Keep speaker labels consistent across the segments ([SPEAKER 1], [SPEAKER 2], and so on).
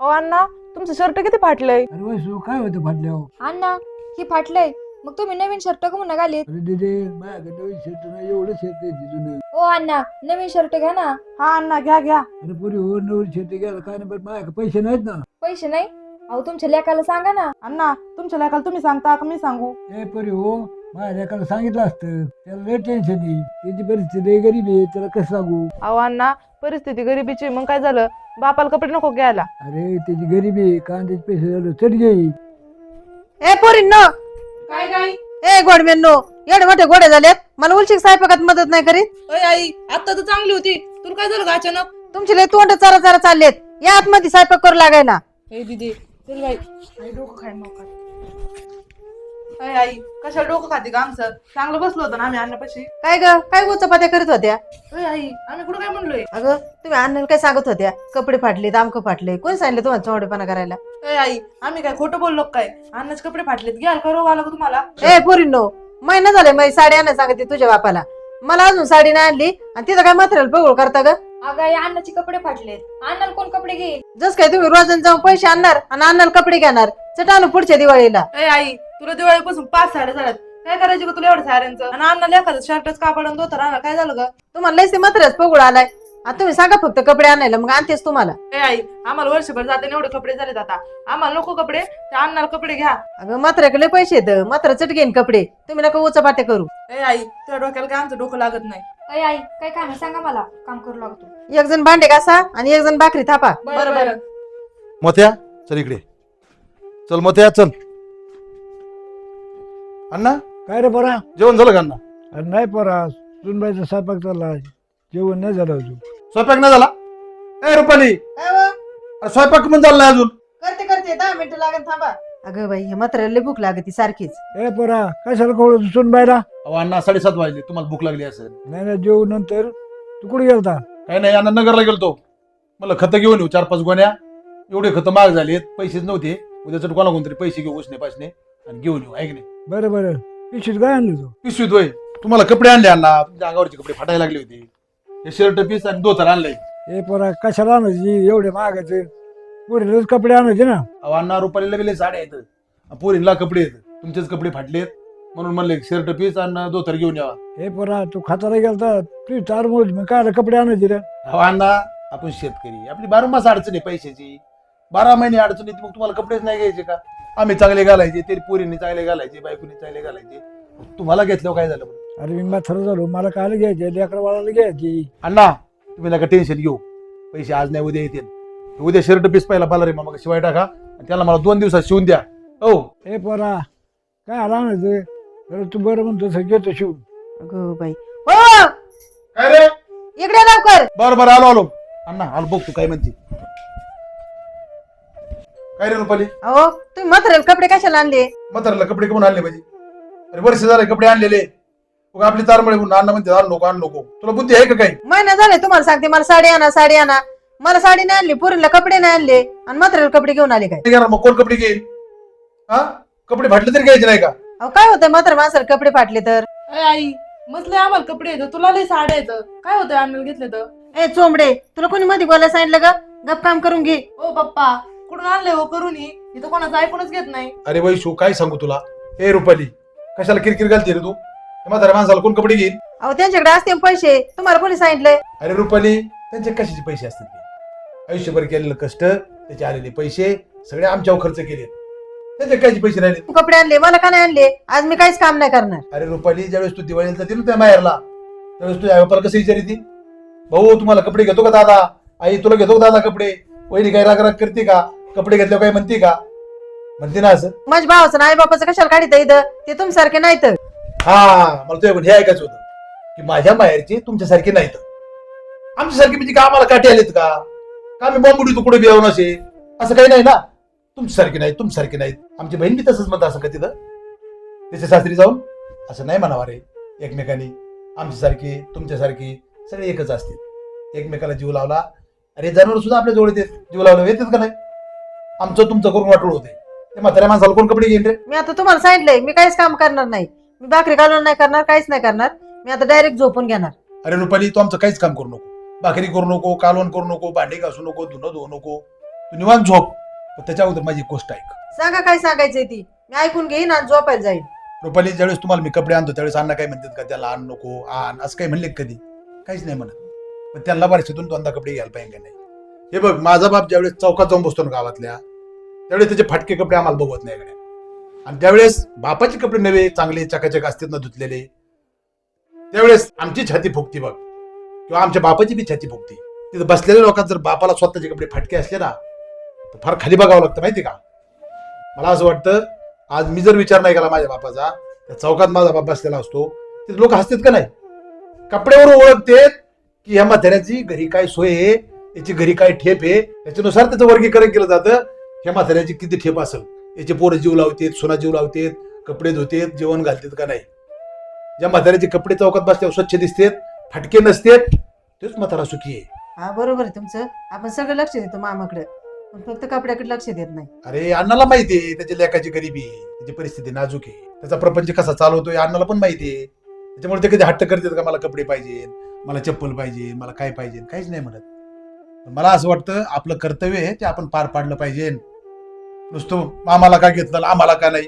[SPEAKER 1] अहो अण्णा, तुमचं शर्ट किती फाटलंय?
[SPEAKER 2] अरे वैसू काय होतं फाटल्यावर?
[SPEAKER 3] अण्णा ही फाटलंय, मग तुम्ही नवीन शर्ट का म्हणून घालीत?
[SPEAKER 2] अरे दिदे माझ्याकडे नवीन शर्ट नाही, एवढं शर्ट आहे जुनं.
[SPEAKER 3] ओ अण्णा, नवीन शर्ट घ्या ना.
[SPEAKER 1] हा अण्णा, घ्या घ्या.
[SPEAKER 2] अरे पुरी हो नवीन शर्ट घ्यायला काय नाही, पण माझ्याकडे पैसे नाहीत ना.
[SPEAKER 3] पैसे नाही? अहो तुमच्या लेकाला सांगा ना.
[SPEAKER 1] अण्णा, तुमच्या लेकाला तुम्ही सांगता का मी सांगू?
[SPEAKER 2] ए पुरी हो, माझ्या लेकाला सांगितलं असतं, त्याला लय टेन्शन येईल. त्याची परिस्थिती लय गरीब आहे, त्याला कसं सांगू?
[SPEAKER 1] अहो अण्णा, परिस्थिती गरिबीची, मग काय झालं? बापाला कपडे नको घ्यायला?
[SPEAKER 2] अरे त्याची गरीबी आहे, कांद्याचे पैसे झाले चढ घेईल.
[SPEAKER 4] ए पोरींनो,
[SPEAKER 1] काय काय?
[SPEAKER 4] ए गोडमेंनो, एवढे मोठे गोडे झालेत, मला उलशिक स्वयंपाकात मदत नाही करीत?
[SPEAKER 1] अय आई, आता तर चांगली होती, तुला काय झालं का अचानक?
[SPEAKER 4] तुमचे लय तोंड चारा चारा चाललेत, या आतमध्ये स्वयंपाक करू लागायला.
[SPEAKER 1] ए दीदी, चल बाई. आई डोकं खाय मग. अय आई, कशाला डोकं खाते का आमचं? चांगलं बसलो होतं ना आम्ही अण्णापाशी.
[SPEAKER 4] काय ग, काय गोचपात्या करीत होत्या?
[SPEAKER 1] अय आई, आम्ही कुठं काय म्हणलोय?
[SPEAKER 4] अगं तुम्ही अण्णाला काय सांगत होत्या? कपडे फाटले, दामकं फाटले, कोण सांगितलं तुम्हाला चोंडेपणा करायला?
[SPEAKER 1] अय आई, आम्ही काय खोटं बोललो का काय? अण्णाचे कपडे फाटलेत, घ्याल का रोग आला का तुम्हाला?
[SPEAKER 4] ए पोरींनो, महिना झालाय माझी साडी आणायला सांगते तुझ्या बापाला, मला अजून साडी नाही आणली आणि तिथं काय मटेरियल बघूळ करता ग?
[SPEAKER 3] अगं आई, अण्णाचे कपडे फाटलेत, अण्णाला कोण कपडे घेईल?
[SPEAKER 4] जस काय तुम्ही रोजन जाऊन पैसे आणणार आणि अण्णाला कपडे घेणार, चटानू पुढच्या दिवाळीला.
[SPEAKER 1] अय आई, तुला दिवाळीपासून 5 साड्या झाल्यात, काय करायची का तुला एवढ्या साड्यांचं? आणि अण्णाला एखादं शर्टच कापड आणि धोतर आणा, काय झालं ग?
[SPEAKER 4] तुम्हाला लयसे मटेरियल बघूळ आलाय, आता तुम्ही सांगा फक्त कपडे आणायला, मग आणतेच तुम्हाला.
[SPEAKER 1] ए आई, आम्हाला वर्षभर जाते एवढे कपडे झालेत, आता आम्हाला नको कपडे, त्या अण्णाला कपडे घ्या.
[SPEAKER 4] अगं मात्राकडे पैसे येत, मात्र चट घेईन कपडे, तुम्ही नका उचापाट्या करू.
[SPEAKER 1] ए आई, तुझ्या डोक्याला काय आमचं डोकं लागत नाही.
[SPEAKER 3] अय आई, काय काम आहे सांगा मला, काम करू लागतो.
[SPEAKER 4] एक जण भांडे घासा आणि एक जण भाकरी थापा.
[SPEAKER 1] बरं बरं.
[SPEAKER 5] मोत्या चल इकडे, चल मोत्या चल. अण्णा
[SPEAKER 2] काय रे पोरा?
[SPEAKER 5] जेवण झालं का अण्णा?
[SPEAKER 2] अरे नाही पोरा, सुनबाईचा स्वयंपाक चालला, जेवण नाही झालं अजून.
[SPEAKER 5] स्वयंपाक नाही झाला? ए रुपाली, अरे स्वयंपाक पण झाला नाही अजून.
[SPEAKER 4] करते करते 10 मिनिटं लागेल थांबा. अगं बाई, हे मात्र लय भूक लागते सारखीच.
[SPEAKER 2] ए पोरा, कशाला कळू सुनबाईला?
[SPEAKER 5] अहो अण्णा 7:30 वाजले, तुम्हाला भूक लागली असेल.
[SPEAKER 2] नाही नाही, जेवू नंतर. तू कुठे गेलता?
[SPEAKER 5] काही नाही, अण्णा नगरला गेलतो, मला खतं घेऊन येऊ 4-5 गोण्या. एवढे खतं महाग झालेत, पैसेच नव्हते. उद्या चट कोणा कोणतरी पैसे घेऊ, उसने पासने, आणि घेऊन येऊ, आहे की नाही?
[SPEAKER 2] बरं बरं, पिशवीत काय आणलं तू?
[SPEAKER 5] पिशवीत होय, तुम्हाला कपडे आणले अण्णा, तुमच्या अंगावरचे कपडे फाटायला लागले होते. हे शर्ट पीस आणि धोतर आणलंय.
[SPEAKER 2] ए पोरा, कशाला आणायची एवढे महागाचे? पुढे कपडे आणायचे ना.
[SPEAKER 5] अहो अण्णा, रुपालीला गेले साड्या आहेत, पोरींला कपडे आहेत, तुमचेच कपडे फाटलेत, म्हणून म्हणले शर्ट पीस आणि धोतर घेऊन यावा.
[SPEAKER 2] ए पोरा, तू खाताला गेलता, तू चार मोज मग काय कपडे आणायचे रे?
[SPEAKER 5] अहो अण्णा, आपण शेतकरी, आपली 12 मास अडचण आहे पैशाची, 12 महिने अडचण येते, मग तुम्हाला कपडेच नाही घ्यायचे का? आम्ही चांगले घालायचे, तरी पोरींनी चांगले घालायचे, बायकोनी चांगले घालायचे, तुम्हाला घेतल्यावर काय झालं?
[SPEAKER 2] अरे मी म्हातारा झालो, मला काय घ्यायचे? लेकरा बाळाला घ्यायची.
[SPEAKER 5] अण्णा तुम्ही नका टेन्शन घेऊ, पैसे आज नाही उद्या येतील. उद्या शर्ट पीस पहिला पाला रे मग शिवाय टाका, आणि त्याला मला 2 दिवसात शिवून द्या. हो
[SPEAKER 2] ए पोरा, काय आणायचं? तर तू बरं म्हणतो घेतो शिवून.
[SPEAKER 4] अगं बाई, हो
[SPEAKER 5] काय रे?
[SPEAKER 4] इकडे लवकर.
[SPEAKER 5] बरं बरं, आलो आलो. अण्णा आलो, बघ तू काय म्हणते. काय रे रुपाली,
[SPEAKER 4] अहो तुम्ही मटेरियल कपडे कशाला आणले?
[SPEAKER 5] म्हाताऱ्याला कपडे कोण आणले पाहिजे? अरे वर्ष झाले कपडे आणलेले, मग आपली तारमळे म्हणून अण्णा म्हणते आणू नको आणू नको. तुला बुद्धी आहे का काही?
[SPEAKER 4] महिना झाले तुम्हाला सांगते, मला साडी आणा साडी आणा, मला साडी नाही आणली, पोरीला कपडे नाही आणले आणि मटेरियल कपडे घेऊन आले काय?
[SPEAKER 5] नाही घेणार, मग कोण कपडे घेईल? हा, कपडे फाटले तरी घ्यायचे नाही का?
[SPEAKER 4] अहो काय होतं मात्र माणसाला कपडे फाटले तर?
[SPEAKER 1] अय आई, मसले आम्हाला कपडे येतं, तुला लय साड्या येतं, काय होतं अण्णाला घेतले तर?
[SPEAKER 4] ए चोंबडे, तुला कोणी मध्ये बोलायला सांगितलं ग? गप काम करून घे.
[SPEAKER 1] ओ पप्पा, कुठून आणले हो करून? इथं कोणाचं ऐकूनच घेत नाही.
[SPEAKER 5] अरे वैशू, काय सांगू तुला? ए रुपाली, कशाला किरकिर घालते रे तू? म्हाताऱ्या माणसाला कोण कपडे घेईल?
[SPEAKER 4] अहो त्यांच्याकडे असते पैसे, तुम्हाला कोणी सांगितलंय?
[SPEAKER 5] अरे रुपाली, त्यांचे कशाचे पैसे असतात ते? आयुष्यभर केलेलं कष्ट, त्याचे आलेले पैसे सगळे आमच्यावर खर्च केले, त्याचे कायचे पैसे राहिले?
[SPEAKER 4] कपडे आणले, मला का नाही आणले? आज मी काहीच काम नाही करणार.
[SPEAKER 5] अरे रुपाली, ज्यावेळेस तू दिवाळीला जाते ना त्या माहेरला, त्यावेळेस तुझ्या आई बापाला कसं विचारते? भाऊ तुम्हाला कपडे घेतो का दादा? आई तुला घेतो का दादा कपडे? वहिनी काय राग करते का? कपडे घेतल्यावर काय म्हणते का? म्हणते ना असं?
[SPEAKER 4] माझ्या भावाचं आई बापाचं कशाला काढित इथं? ते तुमच्यासारखे नाहीत.
[SPEAKER 5] हा, मला तुझ्याकडून हे ऐकायचं होतं की माझ्या माहेरचे तुमच्यासारखे नाहीत. आमच्यासारखे म्हणजे का आम्हाला काटे आलेत का? का मी बॉम्बुडी तुकडे बिळवून असे? असं काही नाही ना. तुमच्यासारखे नाहीत, तुमच्यासारखे नाहीत. आमची बहीण बी तसंच म्हणत असं का तिथं? त्याच्या सासरी जाऊन असं नाही म्हणावा रे. एकमेकांनी आमच्यासारखी तुमच्यासारखी सगळे एकच असतील. एकमेकाला जीव लावला, अरे जनावर सुद्धा आपल्या जवळ येतात, जीव लावला येतात का नाही? आमचं तुमचं करून वाटोळ होते. ते म्हाताऱ्या माणसाला कोण कपडे घेईन रे?
[SPEAKER 4] मी आता तुम्हाला सांगितलंय, मी काहीच काम करणार नाही. मी भाकरी घालून नाही करणार, काहीच नाही करणार. मी आता डायरेक्ट झोपून घेणार.
[SPEAKER 5] अरे रुपाली, तू आमचं काहीच काम करू नको. भाकरी करू नको, कालवण करू नको, भांडे घासू नको, धुणं धुवू नको. तू निवांत झोप. पण त्याच्या अगोदर माझी एक गोष्ट ऐक.
[SPEAKER 4] सांगा काय सांगायचंय ती मी ऐकून घेईन आणि झोपायला जाईन.
[SPEAKER 5] रुपाली, ज्यावेळेस तुम्हाला मी कपडे आणतो त्यावेळेस अण्णा काय म्हणतात का त्याला आण नको आण असं काही म्हणले का कधी? काहीच नाही म्हणत. पण त्यांना वर्षातून दोनदा कपडे घ्यायला पाहिजे का नाही? हे बघ, माझा बाप ज्यावेळेस चौकात जाऊन बसतो ना गावातल्या, त्यावेळेस त्याचे फाटके कपडे आम्हाला बघवत नाही इकडे. आणि त्यावेळेस बापाचे कपडे नवे चांगले चकाचक असतात ना धुतलेले, त्यावेळेस आमची छाती फुगती बघ, किंवा आमच्या बापाची बी छाती फुगती. तिथं बसलेल्या लोकांत जर बापाला स्वतःचे कपडे फाटके असले ना तर फार खाली बघावं लागतं माहिती का? मला असं वाटतं आज मी जर विचार नाही केला माझ्या बापाचा, त्या चौकात माझा बाप बसलेला असतो, तिथे लोक हसतात का नाही? कपड्यावर ओळखतेत की ह्या म्हाताऱ्याची घरी काय सोय आहे, याची घरी काय ठेप आहे, त्याच्यानुसार त्याचं वर्गीकरण केलं जातं. ह्या म्हाताऱ्याची किती ठेप असेल, याचे पोरं जीव लावतेत, सोना जीव लावतेत, कपडे धुतेत, जेवण घालतेत का नाही. ज्या म्हाताऱ्याचे कपडे चौकात बसल्यावर स्वच्छ दिसतेत, फाटके नसतेत, तेच म्हातारा सुखी आहे.
[SPEAKER 4] हा बरोबर आहे तुमचं. आपण सगळं लक्ष देतो मामाकडे, पण फक्त कपड्याकडे लक्ष देत नाही.
[SPEAKER 5] अरे अण्णाला माहिती आहे त्याच्या लेकाची गरिबी आहे, त्याची परिस्थिती नाजूक आहे, त्याचा प्रपंच कसा चालवतोय अण्णाला पण माहिती आहे. त्याच्यामुळे ते कधी हट्ट करतात का मला कपडे पाहिजे, मला चप्पल पाहिजे, मला काय पाहिजे, काहीच नाही म्हणत. मला असं वाटतं आपलं कर्तव्य आहे ते आपण पार पाडलं पाहिजे. नुसतं आम्हाला का घेतलं आम्हाला का नाही.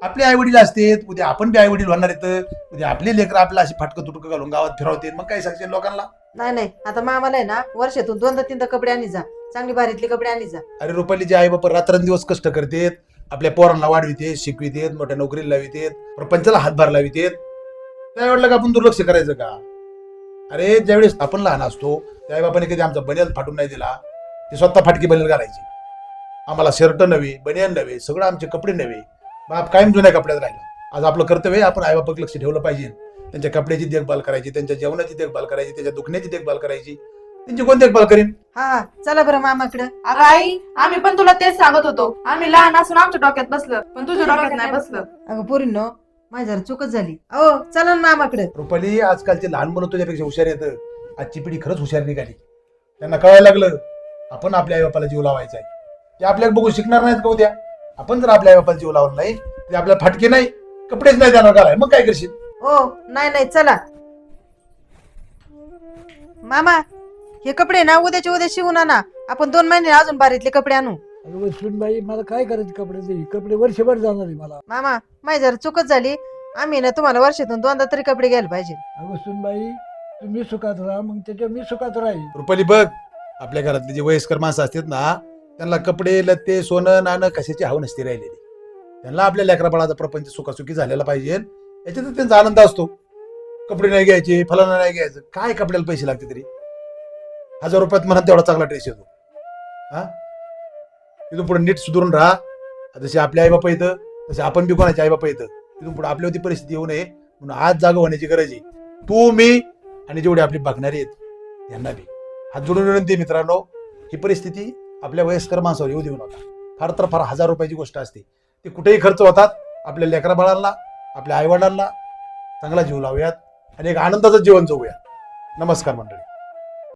[SPEAKER 5] आपले आई वडील असतेत, उद्या आपण बी आई वडील होणार आहेत, उद्या आपले लेकर आपल्याला अशी फाटकं तुटकं घालून गावात फिरवते, मग काय सांगते लोकांना?
[SPEAKER 4] नाही नाही, आता मामाला आहे ना वर्षातून दोनदा तीनदा कपडे आणि जा, चांगली भारीतली कपडे आणि जा.
[SPEAKER 5] अरे रुपालीचे आई बाप रात्रंदिवस कष्ट करतेत, आपल्या पोरांना वाढवितेत, शिकवितेत, मोठ्या नोकरीला लावितेत, प्रपंचाला हातभार लावितेत. त्या वाटलं का आपण दुर्लक्ष करायचं का? अरे ज्यावेळेस आपण लहान असतो त्या आई बापाने कधी आमचा बनियान फाटून नाही दिला. ते स्वतः फाटकी बनियान घालायची. आम्हाला शर्ट नवे, बनियान नवे, सगळं आमचे कपडे नवे. बाप कायम जुन्या कपड्यात राहिला. आज आपलं कर्तव्य आपण आई बापाक लक्ष ठेवलं पाहिजे. त्यांच्या कपड्याची देखभाल करायची, त्यांच्या जेवणाची देखभाल करायची, त्यांच्या दुखण्याची देखभाल करायची. त्यांची कोण देखभाल करीन?
[SPEAKER 4] हा चला बरं मामाकडे.
[SPEAKER 1] अगं आई, आम्ही पण तुला तेच सांगत होतो. आम्ही लहान असून आमच्या डोक्यात बसलं, पण तुझ्या डोक्यात नाही बसलं.
[SPEAKER 4] अगं पोरींनो, माझी जरा चूकच झाली. अहो चला ना मामाकडे.
[SPEAKER 5] रुपाली, आजकालचे लहान मुलं तुझ्यापेक्षा हुशार येतं. आजची पिढी खरंच हुशार निघाली. त्यांना कळायला लागलं आपण आपल्या आई बापाला जीव लावायचा आहे. ते आपल्याला बघून शिकणार नाहीत का उद्या? आपण जर आपल्या आई बापाला जीव लावला नाही, ते आपल्याला फाटके नाही, कपडेच नाही देणार घालाय, मग काय करशील?
[SPEAKER 4] हो नाही नाही चला. मामा हे कपडे ना उद्याच्या उद्या शिवून आणा. आपण 2 महिने अजून बारीतले कपडे आणू.
[SPEAKER 2] अगं सुनबाई, मला काय करायचे कपडे? कपडे वर्षभर जाणार आहे मला.
[SPEAKER 4] मामा माझी जरा चूकच झाली. आम्ही ना तुम्हाला वर्षातून 2दा तरी कपडे घ्यायला पाहिजे.
[SPEAKER 2] अगं सुनबाई, तुम्ही सुखात राहा, मग त्याच्यावर मी सुखात राहील.
[SPEAKER 5] रुपाली बघ, आपल्या घरातले जे वयस्कर माणसं असतात ना, त्यांना कपडे लत्ते सोनं नाणं कशाची हाव नसते राहिलेली. त्यांना आपल्या लेकरा बाळाचा प्रपंच सुखासुखी झालेला पाहिजे, याच्यातच त्यांचा आनंद असतो. कपडे नाही घ्यायचे, फलाना नाही घ्यायचं, काय कपड्याला पैसे लागते तरी? 1000 रुपयात म्हणत तेवढा चांगला ड्रेस येतो. हा, तिथून पुढे नीट सुधरून राहा. जसे आपले आई बापा येतं तसे आपण बी कोणाचे आई बापा येतं. तिथून पुढे आपल्यावरती परिस्थिती येऊ नये म्हणून आज जागा होण्याची गरज आहे. तू, मी आणि जेवढे आपली बघणारे आहेत यांना बी हात जोडून विनंती मित्रांनो, ही परिस्थिती आपल्या वयस्कर माणसावर येऊ देऊ नका. फार तर फार 1000 रुपयाची गोष्ट असते, ती कुठेही खर्च होतात. आपल्या लेकरा बाळांना, आपल्या आईवडिलांना चांगला जीव लावूयात आणि एक आनंदाचं जीवन जगूया. नमस्कार मंडळी.